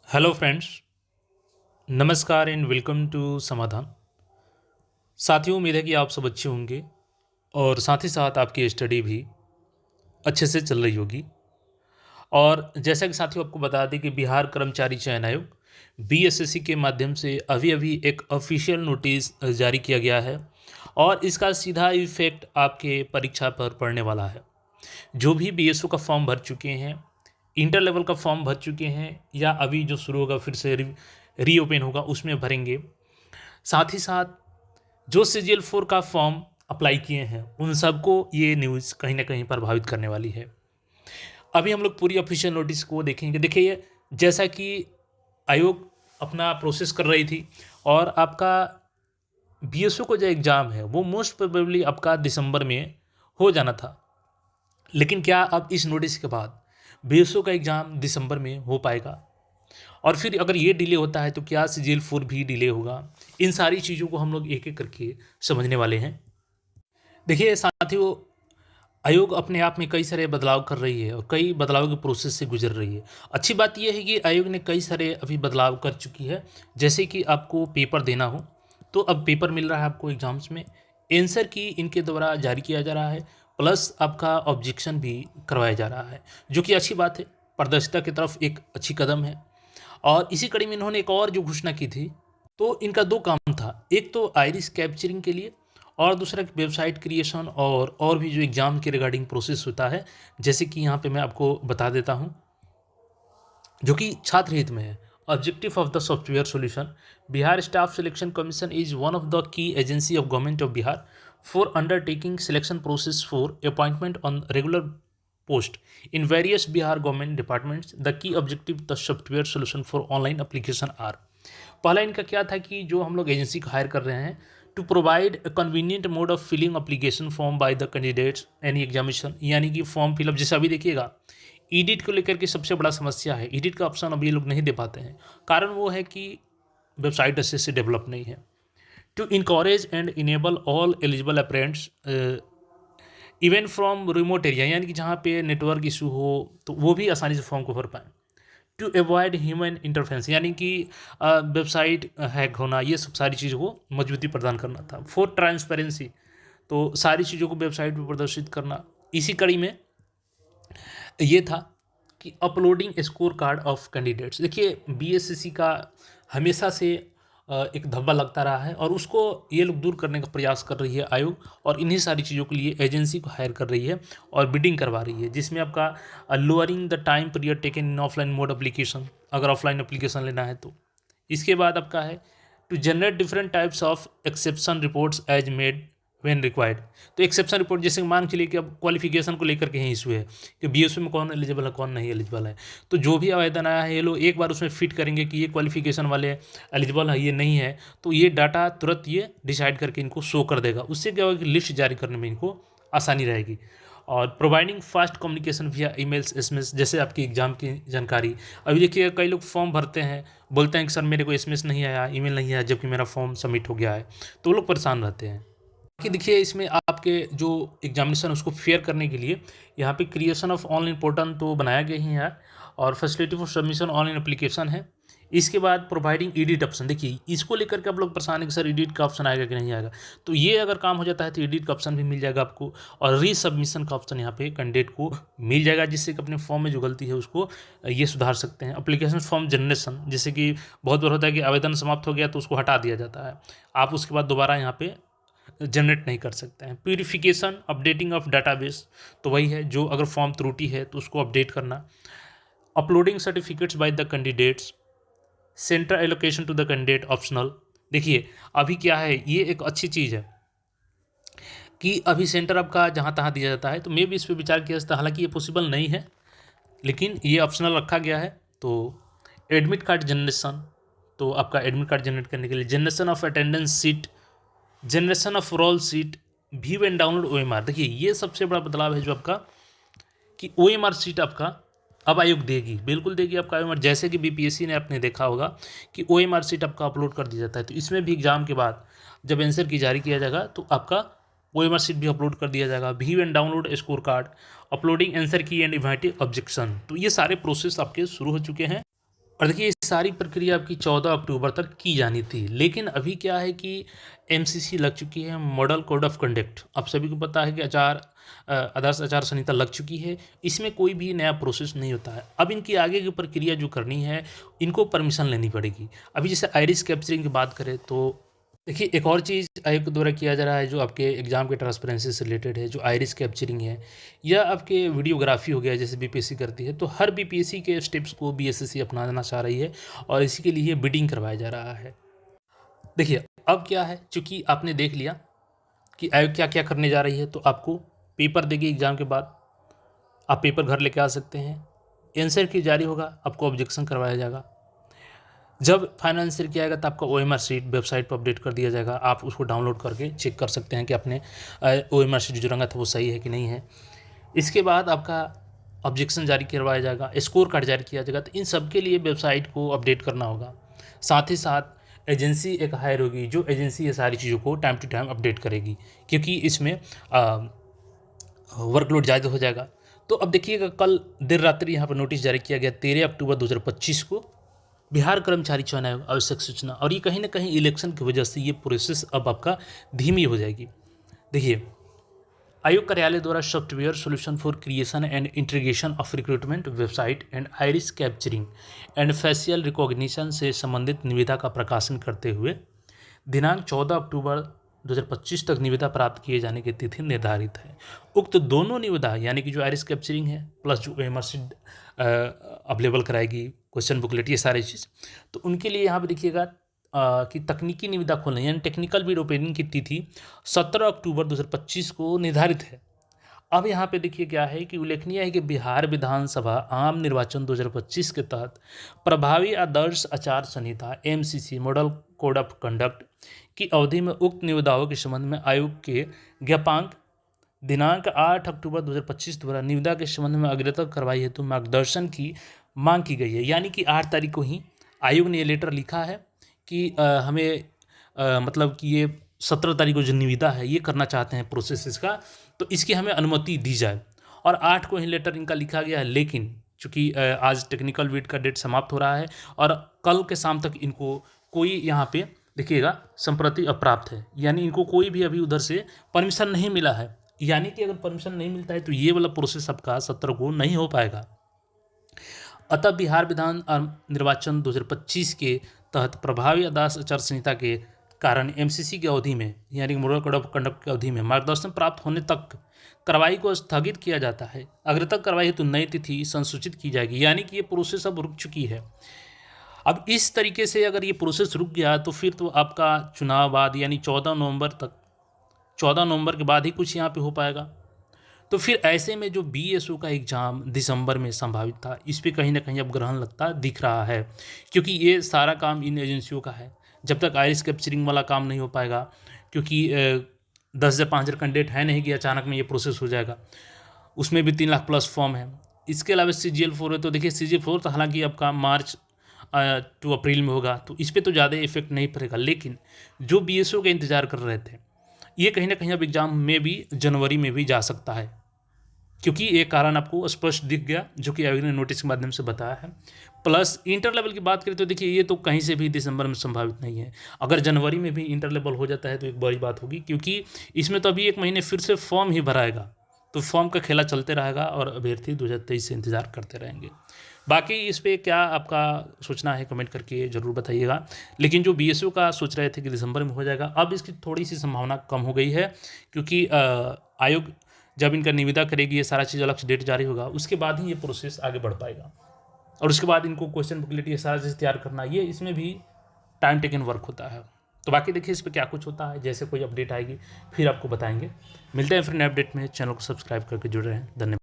Hello friends, नमस्कार and welcome to समाधान। साथियों, उम्मीद है कि आप सब अच्छे होंगे और साथ ही साथ आपकी स्टडी भी अच्छे से चल रही होगी। और जैसा कि साथियों आपको बता दें कि बिहार कर्मचारी चयन आयोग बीएसएससी के माध्यम से अभी अभी एक ऑफिशियल नोटिस जारी किया गया है और इसका सीधा इफेक्ट आपके परीक्षा पर पड़ने वाला है। जो भी बीएसओ का फॉर्म भर चुके हैं, इंटर लेवल का फॉर्म भर चुके हैं या अभी जो शुरू होगा फिर से रीओपन होगा उसमें भरेंगे। साथ ही साथ जो CGL 4 का फॉर्म अप्लाई किए हैं उन सबको ये न्यूज़ कहीं ना कहीं प्रभावित करने वाली है। अभी हम लोग पूरी ऑफिशियल नोटिस को देखेंगे। देखिए, जैसा कि आयोग अपना प्रोसेस कर रही थी और आपका बीएसओ का जो एग्ज़ाम है वो मोस्ट प्रोबेबली आपका दिसंबर में हो जाना था। लेकिन क्या अब इस नोटिस के बाद बीएसओ का एग्ज़ाम दिसंबर में हो पाएगा? और फिर अगर ये डिले होता है तो क्या CGL 4 भी डिले होगा? इन सारी चीज़ों को हम लोग एक एक करके समझने वाले हैं। देखिए साथियों, आयोग अपने आप में कई सारे बदलाव कर रही है और कई बदलाव के प्रोसेस से गुजर रही है। अच्छी बात यह है कि आयोग ने कई सारे अभी बदलाव कर चुकी है। जैसे कि आपको पेपर देना हो तो अब पेपर मिल रहा है आपको एग्जाम्स में, आंसर की इनके द्वारा जारी किया जा रहा है, प्लस आपका ऑब्जेक्शन भी करवाया जा रहा है, जो कि अच्छी बात है। पारदर्शिता की तरफ एक अच्छी कदम है। और इसी कड़ी में इन्होंने एक और जो घोषणा की थी, तो इनका दो काम था। एक तो आइरिस कैप्चरिंग के लिए और दूसरा वेबसाइट क्रिएशन और भी जो एग्ज़ाम के रिगार्डिंग प्रोसेस होता है, जैसे कि यहाँ पे मैं आपको बता देता हूँ, जो कि छात्र हित में है। Objective of the software solution, Bihar staff selection commission is one of the key agency of government of Bihar for undertaking selection process for appointment on regular post in various Bihar government departments. The key objective the software solution for online application are. पहला इनका क्या था कि जो हम लोग agency को higher कर रहे हैं to provide a convenient mode of filling application form by the candidates any examination, यानी कि फॉर्म फिलअप जैसे अभी देखिएगा ईडिट को लेकर के सबसे बड़ा समस्या है। ईडिट का ऑप्शन अभी ये लोग नहीं दे पाते हैं। कारण वो है कि वेबसाइट अच्छे से डेवलप नहीं है। To encourage and enable all eligible apprentices even from remote area, यानी कि जहाँ पे नेटवर्क इशू हो तो वो भी आसानी से फॉर्म को भर पाएँ। टू अवॉइड ह्यूमन इंटरफेरेंस, यानी कि वेबसाइट हैक होना, ये सब सारी चीज़ों को मजबूती प्रदान करना था। फॉर ट्रांसपेरेंसी, तो सारी चीज़ों को वेबसाइट पर प्रदर्शित करना। इसी कड़ी में ये था कि uploading score card of candidates. देखिए, बीएसएससी का हमेशा से एक धब्बा लगता रहा है और उसको ये लोग दूर करने का प्रयास कर रही है आयोग, और इन्हीं सारी चीज़ों के लिए एजेंसी को हायर कर रही है और बिडिंग करवा रही है, जिसमें आपका lowering the time period taken in offline mode application, अगर ऑफलाइन एप्लीकेशन लेना है तो। इसके बाद आपका है to generate different types of exception reports as made when required. तो एक्सेप्शन रिपोर्ट जैसे मान के लिए कि अब क्वालिफिकेशन को लेकर के ही इशू है कि बीएसओ में कौन एलिजिबल है कौन नहीं एलिजिबल है, तो जो भी आवेदन आया है ये लोग एक बार उसमें फिट करेंगे कि ये क्वालिफिकेशन वाले एलिजिबल है ये नहीं है, तो ये डाटा तुरंत ये डिसाइड करके इनको शो कर देगा। उससे क्या होगा कि लिस्ट जारी करने में इनको आसानी रहेगी। और प्रोवाइडिंग फास्ट कम्युनिकेशन विया ईमेल्स एसएमएस, जैसे आपकी एग्जाम की जानकारी। अभी देखिए कई लोग फॉर्म भरते हैं, बोलते हैं कि सर मेरे को एसएमएस नहीं आया, ईमेल नहीं आया, जबकि मेरा फॉर्म सबमिट हो गया है, तो वो लोग परेशान रहते हैं। कि देखिए इसमें आपके जो एग्जामिनेशन उसको फेयर करने के लिए यहाँ पे क्रिएशन ऑफ ऑनलाइन पोर्टल तो बनाया गया ही है और facility for submission online application है। इसके बाद प्रोवाइडिंग एडिट ऑप्शन, देखिए इसको लेकर के आप लोग परेशान है कि सर एडिट का ऑप्शन आएगा कि नहीं आएगा, तो ये अगर काम हो जाता है तो एडिट का ऑप्शन भी मिल जाएगा आपको, और रीसबमिशन का ऑप्शन यहाँ पे कैंडिडेट को मिल जाएगा, जिससे कि अपने फॉर्म में जो गलती है उसको ये सुधार सकते हैं। एप्लीकेशन फॉर्म जनरेशन, जैसे कि बहुत बार होता है कि आवेदन समाप्त हो गया तो उसको हटा दिया जाता है, आप उसके बाद दोबारा यहाँ पे जनरेट नहीं कर सकते हैं। प्यूरिफिकेशन अपडेटिंग ऑफ डाटाबेस, तो वही है जो अगर फॉर्म त्रुटि है तो उसको अपडेट करना। Uploading certificates by the candidates, centre allocation to the candidate optional. देखिए अभी क्या है, ये एक अच्छी चीज़ है कि अभी सेंटर आपका जहाँ तहाँ दिया जाता है, तो मे भी इस पर विचार किया जाता है, हालांकि ये पॉसिबल नहीं है लेकिन ये ऑप्शनल रखा गया है। तो एडमिट कार्ड जनरेशन, तो आपका एडमिट कार्ड जनरेट करने के लिए generation of attendance sheet, generation of roll sheet, view and download OMR. देखिए ये सबसे बड़ा बदलाव है जो आपका कि ओएमआर सीट आपका अब आयोग देगी, बिल्कुल देगी आपका ओएमआर। जैसे कि बीपीएससी ने आपने देखा होगा कि ओएमआर सीट आपका अपलोड कर दिया जाता है, तो इसमें भी एग्जाम के बाद जब आंसर की जारी किया जाएगा तो आपका ओएमआर सीट भी अपलोड कर दिया जाएगा। View and download score card, uploading answer की एंड इन्वाइटिव ऑब्जेक्शन, तो ये सारे प्रोसेस आपके शुरू हो चुके हैं। और देखिए, ये सारी प्रक्रिया आपकी 14 अक्टूबर तक की जानी थी, लेकिन अभी क्या है कि एमसीसी लग चुकी है, मॉडल कोड ऑफ कंडक्ट। आप सभी को पता है कि आदर्श आचार संहिता लग चुकी है, इसमें कोई भी नया प्रोसेस नहीं होता है। अब इनकी आगे की प्रक्रिया जो करनी है, इनको परमिशन लेनी पड़ेगी। अभी जैसे आइरिस कैप्चरिंग की बात करें तो देखिए, एक और चीज़ आयोग के द्वारा किया जा रहा है जो आपके एग्जाम के ट्रांसपेरेंसी से रिलेटेड है, जो आइरिस कैप्चरिंग है या आपके वीडियोग्राफी हो गया जैसे बीपीएससी करती है, तो हर बीपीएससी के स्टेप्स को बीएसएससी अपनाना चाह रही है और इसी के लिए बिडिंग करवाया जा रहा है। देखिए, अब क्या है, चूंकि आपने देख लिया कि आयोग क्या क्या करने जा रही है, तो आपको पेपर देगी एग्जाम के बाद, आप पेपर घर लेके आ सकते हैं। आंसर की जारी होगा, आपको ऑब्जेक्शन करवाया जाएगा। जब फाइनल आंसर किया जाएगा तो आपका ओएमआर शीट वेबसाइट पर अपडेट कर दिया जाएगा, आप उसको डाउनलोड करके चेक कर सकते हैं कि अपने ओएमआर शीट जो रंगा था वो सही है कि नहीं है। इसके बाद आपका ऑब्जेक्शन जारी करवाया जाएगा, स्कोर कार्ड जारी किया जाएगा। तो इन सब के लिए वेबसाइट को अपडेट करना होगा। साथ ही साथ एजेंसी एक हायर होगी, जो एजेंसी ये सारी चीज़ों को टाइम टू टाइम अपडेट करेगी, क्योंकि इसमें वर्कलोड ज़्यादा हो जाएगा। तो अब देखिएगा, कल देर रात्रि यहाँ पर नोटिस जारी किया गया 13 अक्टूबर 2025 को, बिहार कर्मचारी चयन आयोग आवश्यक सूचना। और ये कहीं ना कहीं इलेक्शन की वजह से ये प्रोसेस अब आपका धीमी हो जाएगी। देखिए, आयोग कार्यालय द्वारा software solution for creation and integration of recruitment website and iris capturing and facial recognition से संबंधित निविदा का प्रकाशन करते हुए दिनांक 14 अक्टूबर 2025 तक निविदा प्राप्त किए जाने की तिथि निर्धारित है। उक्त दोनों निविदा यानी कि जो आइरिस कैप्चरिंग है प्लस जो ओएमआर अवेलेबल कराएगी, क्वेश्चन बुकलेट, ये सारी चीज़, तो उनके लिए यहाँ पे देखिएगा कि तकनीकी निविदा खोलने यानी टेक्निकल बिड ओपनिंग की तिथि 17 अक्टूबर 2025 को निर्धारित है। अब यहाँ पे देखिए क्या है कि उल्लेखनीय है कि बिहार विधानसभा आम निर्वाचन 2025 के तहत प्रभावी आदर्श आचार संहिता MCC model code of conduct की अवधि में उक्त निविदाओं के संबंध में आयोग के ज्ञापांक दिनांक 8 अक्टूबर 2025 द्वारा निविदा के संबंध में अग्रता कार्रवाई हेतु मार्गदर्शन की मांग की गई है। यानी कि 8 तारीख को ही आयोग ने ये लेटर लिखा है कि हमें मतलब कि ये 17 तारीख को जो निविदा है ये करना चाहते हैं प्रोसेस इसका, तो इसकी हमें अनुमति दी जाए। और 8 को ही लेटर इनका लिखा गया है, लेकिन चूँकि आज टेक्निकल बिड का डेट समाप्त हो रहा है और कल के शाम तक इनको कोई यहाँ पे देखिएगा संप्रति अप्राप्त है, यानी इनको कोई भी अभी उधर से परमिशन नहीं मिला है। यानी कि अगर परमिशन नहीं मिलता है तो ये वाला प्रोसेस आपका 17 को नहीं हो पाएगा। अतः बिहार विधान निर्वाचन 2025 के तहत प्रभावी आदर्श आचार संहिता के कारण एमसीसी की अवधि में यानी कि मॉडल कोड ऑफ कंडक्ट की अवधि में मार्गदर्शन प्राप्त होने तक कार्रवाई को स्थगित किया जाता है। अग्रतक कार्रवाई हेतु नई तिथि संसूचित की जाएगी। यानी कि ये प्रोसेस अब रुक चुकी है। अब इस तरीके से अगर ये प्रोसेस रुक गया तो फिर तो आपका चुनाव बाद यानी 14 नवंबर के बाद ही कुछ यहाँ पे हो पाएगा। तो फिर ऐसे में जो बीएसओ का एग्ज़ाम दिसंबर में संभावित था, इस पे कहीं ना कहीं अब ग्रहण लगता दिख रहा है, क्योंकि ये सारा काम इन एजेंसियों का है। जब तक आइरिस कैप्चरिंग वाला काम नहीं हो पाएगा, क्योंकि 10 से 5 कैंडिडेट है नहीं कि अचानक में ये प्रोसेस हो जाएगा। उसमें भी 3 लाख प्लस फॉर्म है। इसके अलावा CGL4 है, तो देखिए CGL4 तो हालांकि आपका मार्च टू अप्रैल में होगा, तो इस पर तो ज़्यादा इफेक्ट नहीं पड़ेगा। लेकिन जो बीएसओ का इंतज़ार कर रहे थे, ये कहीं ना कहीं अब एग्ज़ाम में भी जनवरी में भी जा सकता है, क्योंकि ये कारण आपको स्पष्ट दिख गया जो कि आयोग ने नोटिस के माध्यम से बताया है। प्लस इंटर लेवल की बात करें तो देखिए, ये तो कहीं से भी दिसंबर में संभावित नहीं है। अगर जनवरी में भी इंटर लेवल हो जाता है तो एक बड़ी बात होगी, क्योंकि इसमें तो अभी 1 महीने फिर से फॉर्म ही भराएगा, तो फॉर्म का खेला चलते रहेगा और अभ्यर्थी 2023 से इंतज़ार करते रहेंगे। बाकी इस पर क्या आपका सोचना है कमेंट करके ज़रूर बताइएगा। लेकिन जो बीएसओ का सोच रहे थे कि दिसंबर में हो जाएगा, अब इसकी थोड़ी सी संभावना कम हो गई है, क्योंकि आयोग जब इनका निविदा करेगी, ये सारा चीज़ अलग से डेट जारी होगा, उसके बाद ही ये प्रोसेस आगे बढ़ पाएगा। और उसके बाद इनको क्वेश्चन बुकलेट ये सारा चीज़ तैयार करना, ये इसमें भी टाइम टेकन वर्क होता है। तो बाकी देखिए इस पर क्या कुछ होता है, जैसे कोई अपडेट आएगी फिर आपको बताएंगे। मिलते हैं फिर नए अपडेट में। चैनल को सब्सक्राइब करके जुड़ रहे हैं। धन्यवाद।